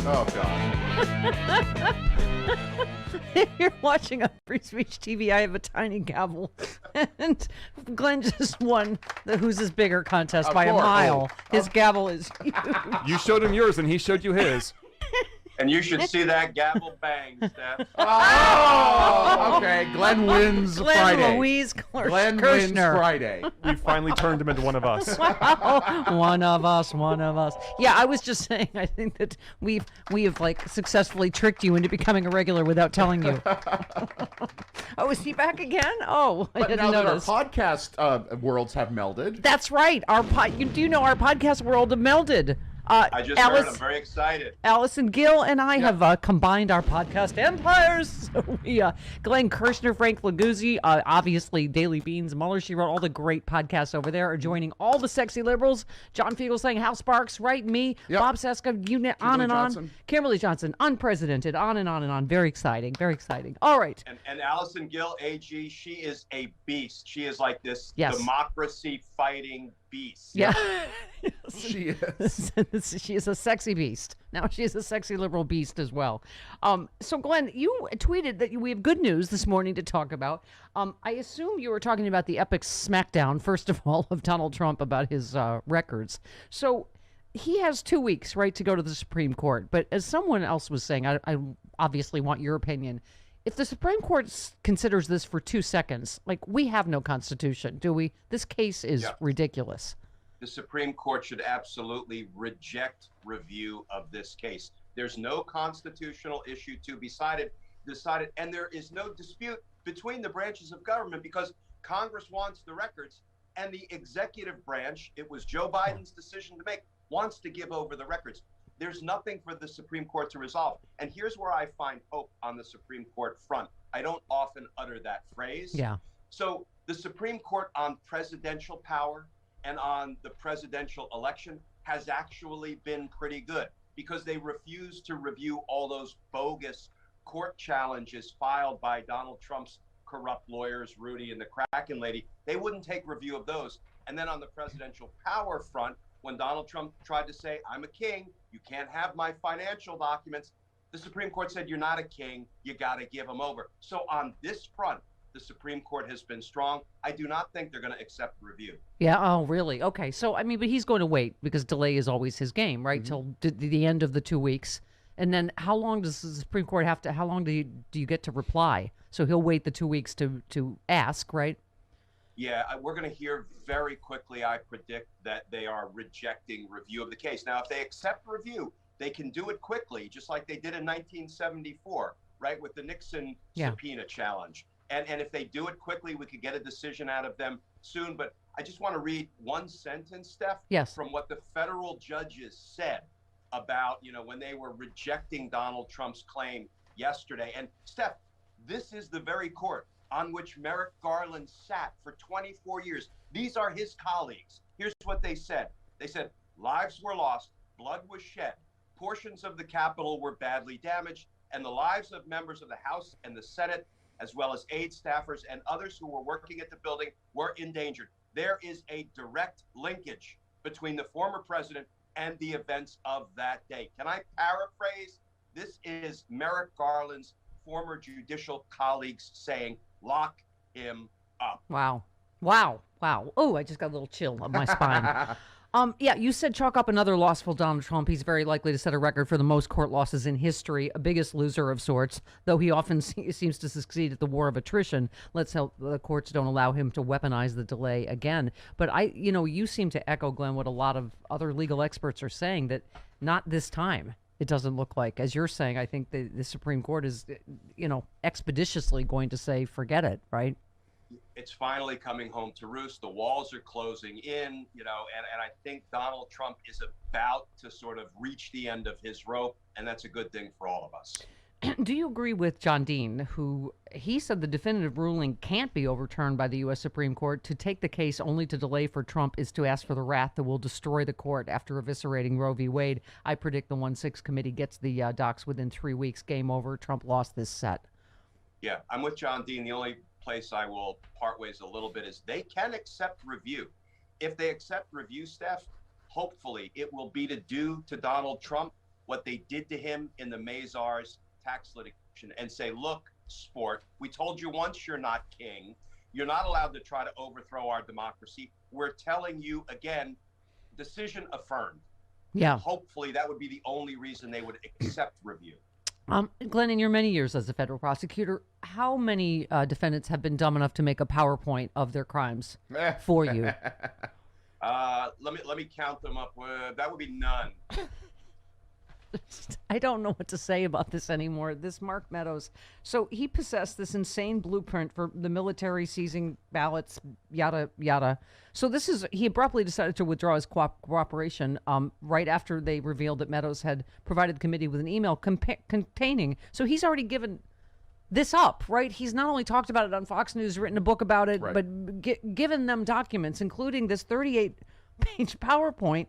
Oh, God. If you're watching on Free Speech TV, I have a tiny gavel. And Glenn just won the Who's Is Bigger contest by a mile. His gavel is huge. You showed him yours and he showed you his. And you should see that gavel bang, Steph. Oh, okay. Glenn wins Friday. Glenn wins Friday. We finally turned him into one of us. Wow. One of us. Yeah, I was just saying, I think that we have like successfully tricked you into becoming a regular without telling you. Oh, is he back again? Oh, I didn't notice. Our podcast worlds have melded. That's right. Do you know our podcast world have melded? I just heard. I'm very excited. Allison Gill and I have combined our podcast empires. So we, Glenn Kirschner, Frank Leguzzi, obviously Daily Beans, Mueller, she wrote all the great podcasts over there, are joining all the sexy liberals. John Fugelsang, Hal Sparks, right? Me, Bob Seska, on and on. Kimberly Johnson, unprecedented, on and on and on. Very exciting, very exciting. All right. And Allison Gill, AG, she is a beast. She is like this democracy fighting beast. Yeah. She is. She is a sexy beast. Now she is a sexy liberal beast as well. So Glenn, you tweeted that we have good news this morning to talk about. I assume you were talking about the epic smackdown, first of all, of Donald Trump about his records. So he has 2 weeks, right, to go to the Supreme Court. But as someone else was saying, I obviously want your opinion. If the Supreme Court considers this for 2 seconds, like, we have no constitution, do we? This case is ridiculous. The Supreme Court should absolutely reject review of this case. There's no constitutional issue to be decided, and there is no dispute between the branches of government because Congress wants the records, and the executive branch, it was Joe Biden's decision to make, wants to give over the records. There's nothing for the Supreme Court to resolve. And here's where I find hope on the Supreme Court front. I don't often utter that phrase. Yeah. So the Supreme Court on presidential power and on the presidential election has actually been pretty good because they refuse to review all those bogus court challenges filed by Donald Trump's corrupt lawyers, Rudy and the Kraken lady. They wouldn't take review of those. And then on the presidential power front, when Donald Trump tried to say, I'm a king, you can't have my financial documents, the Supreme Court said, you're not a king, you got to give them over. So on this front, the Supreme Court has been strong. I do not think they're going to accept review. Yeah. Oh, really? Okay. So, I mean, but he's going to wait because delay is always his game, right? Till the end of the 2 weeks. And then how long does the Supreme Court have to, how long do you get to reply? So he'll wait the 2 weeks to ask, right? Yeah, we're going to hear very quickly, I predict, that they are rejecting review of the case. Now, if they accept review, they can do it quickly, just like they did in 1974, right, with the Nixon subpoena challenge. And if they do it quickly, we could get a decision out of them soon. But I just want to read one sentence, Steph, from what the federal judges said about, when they were rejecting Donald Trump's claim yesterday. And Steph, this is the very court on which Merrick Garland sat for 24 years. These are his colleagues. Here's what they said. They said, lives were lost, blood was shed, portions of the Capitol were badly damaged, and the lives of members of the House and the Senate, as well as aide staffers and others who were working at the building, were endangered. There is a direct linkage between the former president and the events of that day. Can I paraphrase? This is Merrick Garland's former judicial colleagues saying, lock him up. Wow. Oh, I just got a little chill up my spine. Yeah, you said chalk up another loss for Donald Trump. He's very likely to set a record for the most court losses in history, a biggest loser of sorts, though he often seems to succeed at the war of attrition. Let's hope the courts don't allow him to weaponize the delay again. But you seem to echo, Glenn, what a lot of other legal experts are saying, that not this time. It doesn't look like, as you're saying, I think the Supreme Court is, expeditiously going to say, forget it, right? It's finally coming home to roost. The walls are closing in, and I think Donald Trump is about to sort of reach the end of his rope, and that's a good thing for all of us. Do you agree with John Dean, who he said the definitive ruling can't be overturned by the U.S. Supreme Court? To take the case only to delay for Trump is to ask for the wrath that will destroy the court after eviscerating Roe v. Wade. I predict the 1-6 committee gets the docs within 3 weeks. Game over. Trump lost this set. Yeah, I'm with John Dean. The only place I will part ways a little bit is they can accept review. If they accept review, Steph, hopefully it will be to do to Donald Trump what they did to him in the Mazars tax litigation and say, look, sport, we told you once you're not king. You're not allowed to try to overthrow our democracy. We're telling you again, decision affirmed. Yeah. Hopefully that would be the only reason they would accept review. Glenn, in your many years as a federal prosecutor, how many defendants have been dumb enough to make a PowerPoint of their crimes for you? Let me count them up. That would be none. I don't know what to say about this anymore. This Mark Meadows. So he possessed this insane blueprint for the military seizing ballots, yada, yada. So he abruptly decided to withdraw his cooperation right after they revealed that Meadows had provided the committee with an email containing. So he's already given this up, right? He's not only talked about it on Fox News, written a book about it, Right. but given them documents, including this 38-page PowerPoint.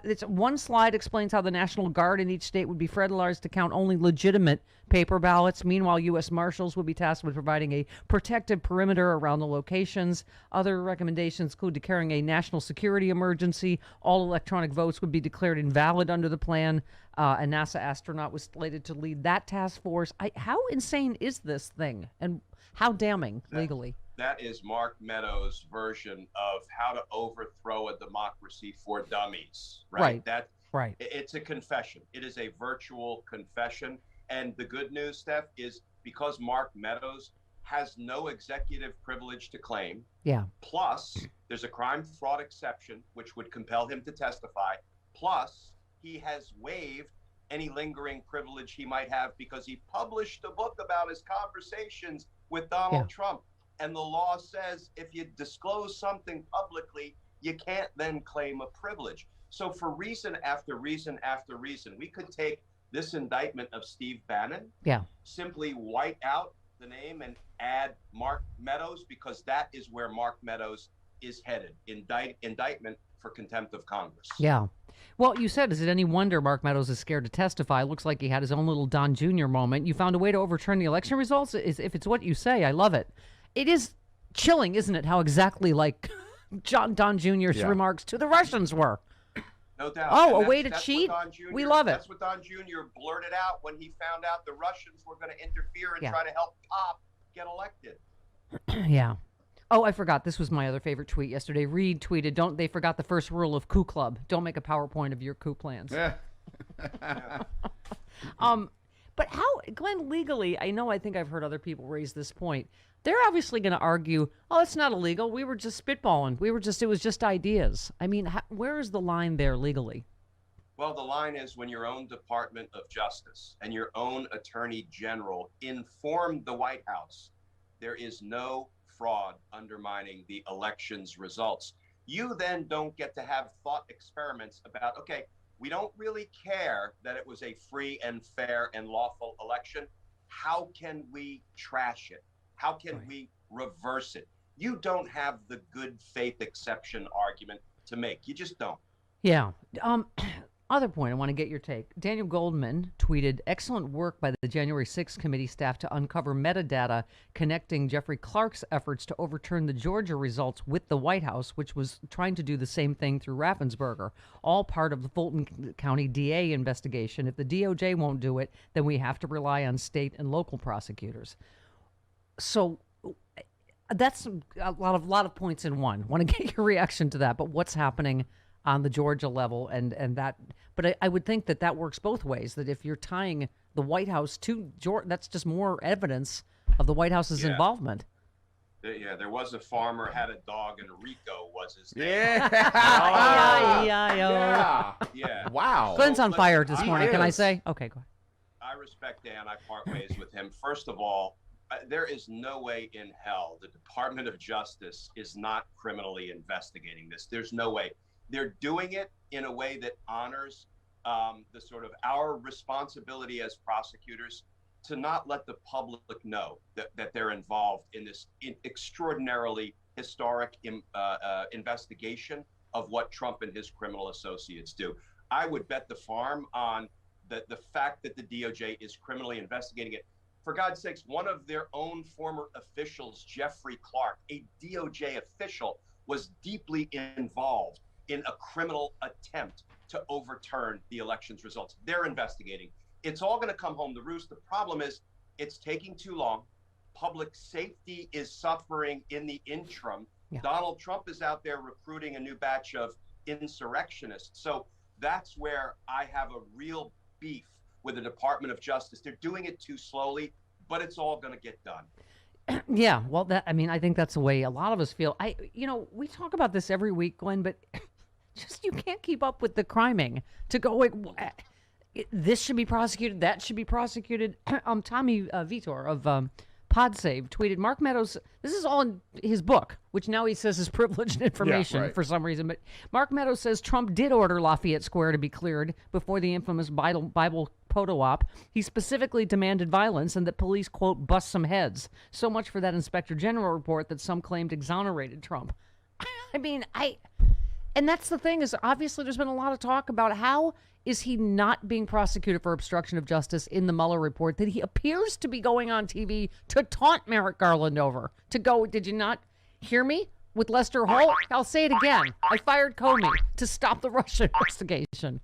It's one slide explains how the National Guard in each state would be federalized to count only legitimate paper ballots. Meanwhile, U.S. Marshals would be tasked with providing a protective perimeter around the locations. Other recommendations include declaring a national security emergency. All electronic votes would be declared invalid under the plan. A NASA astronaut was slated to lead that task force. How insane is this thing, and how damning legally? That is Mark Meadows' version of how to overthrow a democracy for dummies, right? Right. It's a confession. It is a virtual confession. And the good news, Steph, is because Mark Meadows has no executive privilege to claim. Yeah. Plus, there's a crime fraud exception, which would compel him to testify. Plus, he has waived any lingering privilege he might have because he published a book about his conversations with Donald Trump. And the law says if you disclose something publicly, you can't then claim a privilege. So for reason after reason after reason, we could take this indictment of Steve Bannon, simply white out the name and add Mark Meadows, because that is where Mark Meadows is headed. Indictment for contempt of Congress. Yeah. Well, you said, is it any wonder Mark Meadows is scared to testify? Looks like he had his own little Don Jr. moment. You found a way to overturn the election results? If it's what you say, I love it. It is chilling, isn't it, how exactly like Don Jr.'s remarks to the Russians were. No doubt. Oh, a way to cheat? We love it. That's what Don Jr. blurted out when he found out the Russians were going to interfere and try to help Pop get elected. Yeah. Oh, I forgot. This was my other favorite tweet yesterday. Reed tweeted, they forgot the first rule of coup club. Don't make a PowerPoint of your coup plans. Yeah. But how, Glenn, legally, I think I've heard other people raise this point. They're obviously going to argue, oh, it's not illegal. We were just spitballing. It was just ideas. I mean, where is the line there legally? Well, the line is when your own Department of Justice and your own Attorney General informed the White House there is no fraud undermining the election's results. You then don't get to have thought experiments about, okay, we don't really care that it was a free and fair and lawful election. How can we trash it? How can we reverse it? You don't have the good faith exception argument to make. You just don't. Yeah. Other point, I want to get your take. Daniel Goldman tweeted, excellent work by the January 6th committee staff to uncover metadata connecting Jeffrey Clark's efforts to overturn the Georgia results with the White House, which was trying to do the same thing through Raffensperger, all part of the Fulton County DA investigation. If the DOJ won't do it, then we have to rely on state and local prosecutors. So that's a lot of points in one. Want to get your reaction to that, but what's happening on the Georgia level and that, but I would think that works both ways, that if you're tying the White House to Georgia, that's just more evidence of the White House's involvement. Yeah, there was a farmer, had a dog, and Rico was his name. Yeah. Wow. Glenn's on fire this morning, can I say? Okay, go ahead. I respect Dan. I part ways with him. First of all, there is no way in hell the Department of Justice is not criminally investigating this. There's no way. They're doing it in a way that honors the sort of our responsibility as prosecutors to not let the public know that they're involved in this extraordinarily historic investigation of what Trump and his criminal associates do. I would bet the farm on the fact that the DOJ is criminally investigating it. For God's sakes, one of their own former officials, Jeffrey Clark, a DOJ official, was deeply involved in a criminal attempt to overturn the election's results. They're investigating. It's all going to come home to roost. The problem is it's taking too long. Public safety is suffering in the interim. Yeah. Donald Trump is out there recruiting a new batch of insurrectionists. So that's where I have a real beef with the Department of Justice. They're doing it too slowly, but it's all going to get done. Yeah, well, I think that's the way a lot of us feel. We talk about this every week, Glenn, but just you can't keep up with the criming to go, this should be prosecuted, that should be prosecuted. Tommy Vitor of PodSave tweeted, Mark Meadows, this is all in his book, which now he says is privileged information for some reason, but Mark Meadows says Trump did order Lafayette Square to be cleared before the infamous Bible photo op. He specifically demanded violence and that police, quote, bust some heads. So much for that Inspector General report that some claimed exonerated Trump. And that's the thing, is obviously there's been a lot of talk about how is he not being prosecuted for obstruction of justice in the Mueller report that he appears to be going on TV to taunt Merrick Garland over, to go, did you not hear me with Lester Holt? I'll say it again. I fired Comey to stop the Russia investigation.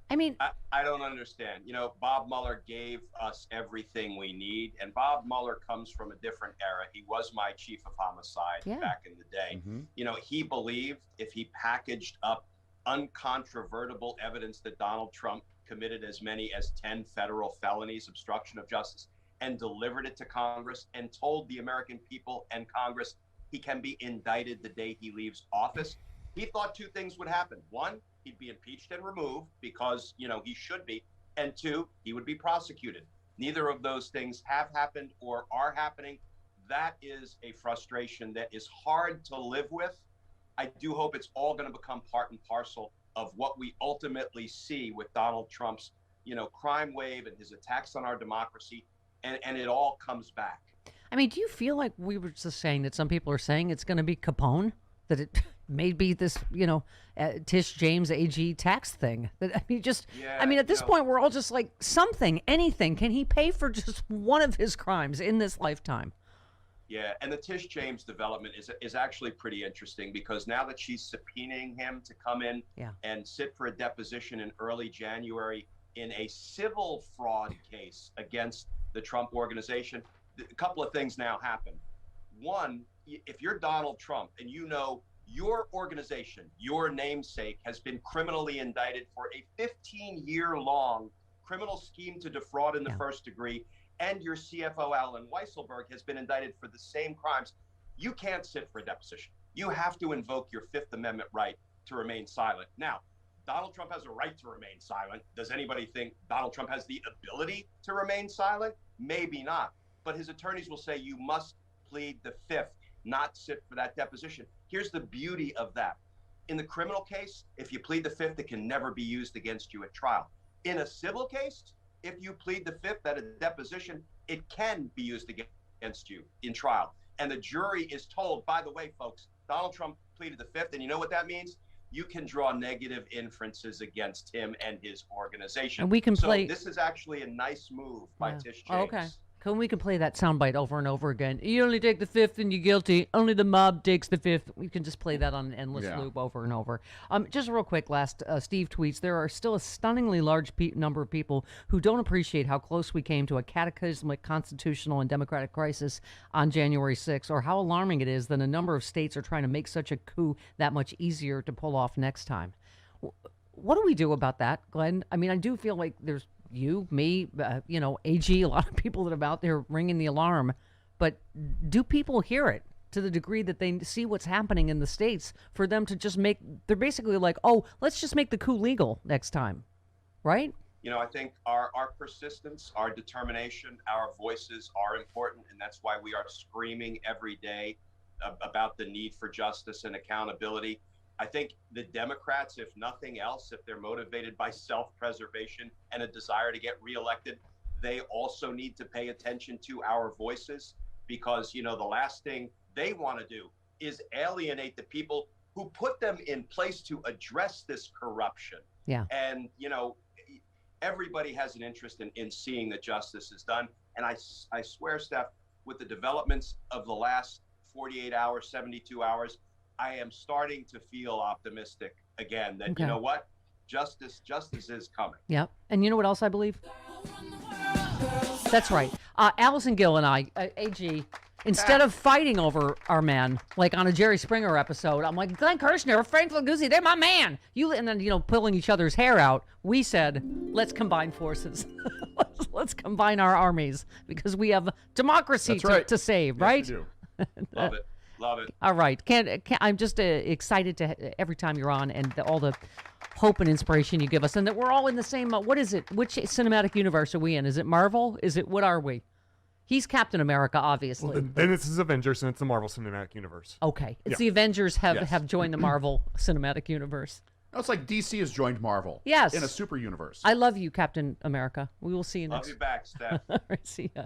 I don't understand. Bob Mueller gave us everything we need, and Bob Mueller comes from a different era. He was my chief of homicide back in the day. Mm-hmm. He believed if he packaged up uncontrovertible evidence that Donald Trump committed as many as 10 federal felonies, obstruction of justice, and delivered it to Congress and told the American people and Congress he can be indicted the day he leaves office, he thought two things would happen. One, he'd be impeached and removed because, he should be. And two, he would be prosecuted. Neither of those things have happened or are happening. That is a frustration that is hard to live with. I do hope it's all going to become part and parcel of what we ultimately see with Donald Trump's, crime wave and his attacks on our democracy. And it all comes back. Do you feel like we were just saying that some people are saying it's going to be Capone? That it may be this, Tish James AG tax thing. That at this point, we're all just like anything. Can he pay for just one of his crimes in this lifetime? Yeah, and the Tish James development is actually pretty interesting because now that she's subpoenaing him to come in and sit for a deposition in early January in a civil fraud case against the Trump organization, a couple of things now happen. One, if you're Donald Trump and your organization, your namesake, has been criminally indicted for a 15-year-long criminal scheme to defraud in the first degree, and your CFO, Alan Weisselberg, has been indicted for the same crimes, you can't sit for a deposition. You have to invoke your Fifth Amendment right to remain silent. Now, Donald Trump has a right to remain silent. Does anybody think Donald Trump has the ability to remain silent? Maybe not. But his attorneys will say you must plead the Fifth, not sit for that deposition. Here's the beauty of that. In the criminal case, if you plead the Fifth, it can never be used against you at trial. In a civil case, if you plead the Fifth at a deposition, it can be used against you in trial. And the jury is told, by the way, folks, Donald Trump pleaded the Fifth, and you know what that means? You can draw negative inferences against him and his organization. And we can play. So this is actually a nice move by Tish James. Oh, okay. We can play that soundbite over and over again. You only take the Fifth and you're guilty. Only the mob takes the Fifth. We can just play that on an endless loop over and over. Just real quick, Steve tweets, there are still a stunningly large number of people who don't appreciate how close we came to a cataclysmic constitutional and democratic crisis on January 6th, or how alarming it is that a number of states are trying to make such a coup that much easier to pull off next time. What do we do about that, Glenn? I do feel like there's you, me, AG, a lot of people that are out there ringing the alarm. But do people hear it to the degree that they see what's happening in the states for them to just they're basically like, oh, let's just make the coup legal next time, right? I think our persistence, our determination, our voices are important. And that's why we are screaming every day about the need for justice and accountability. I think the Democrats, if nothing else, if they're motivated by self-preservation and a desire to get reelected, they also need to pay attention to our voices because, the last thing they want to do is alienate the people who put them in place to address this corruption. Yeah. And, everybody has an interest in seeing that justice is done. And I swear, Steph, with the developments of the last 48 hours, 72 hours, I am starting to feel optimistic again that, you know what, Justice is coming. Yep. And you know what else I believe? That's right. Allison Gill and I, AG, instead of fighting over our men, like on a Jerry Springer episode, I'm like, Glenn Kirschner, Frank Laguzzi, they're my man. And then, pulling each other's hair out, we said, let's combine forces. let's combine our armies because we have democracy to save, right? Yes, we do. Love it. All right. I'm just excited to every time you're on and all the hope and inspiration you give us, and that we're all in the same. What is it? Which cinematic universe are we in? Is it Marvel? What are we? He's Captain America, obviously. Well, then this is Avengers, and it's the Marvel Cinematic Universe. Okay, it's the Avengers have joined the Marvel Cinematic Universe. No, it's like DC has joined Marvel. Yes, in a super universe. I love you, Captain America. We will see you next. Love you back, Steph. All right, see ya.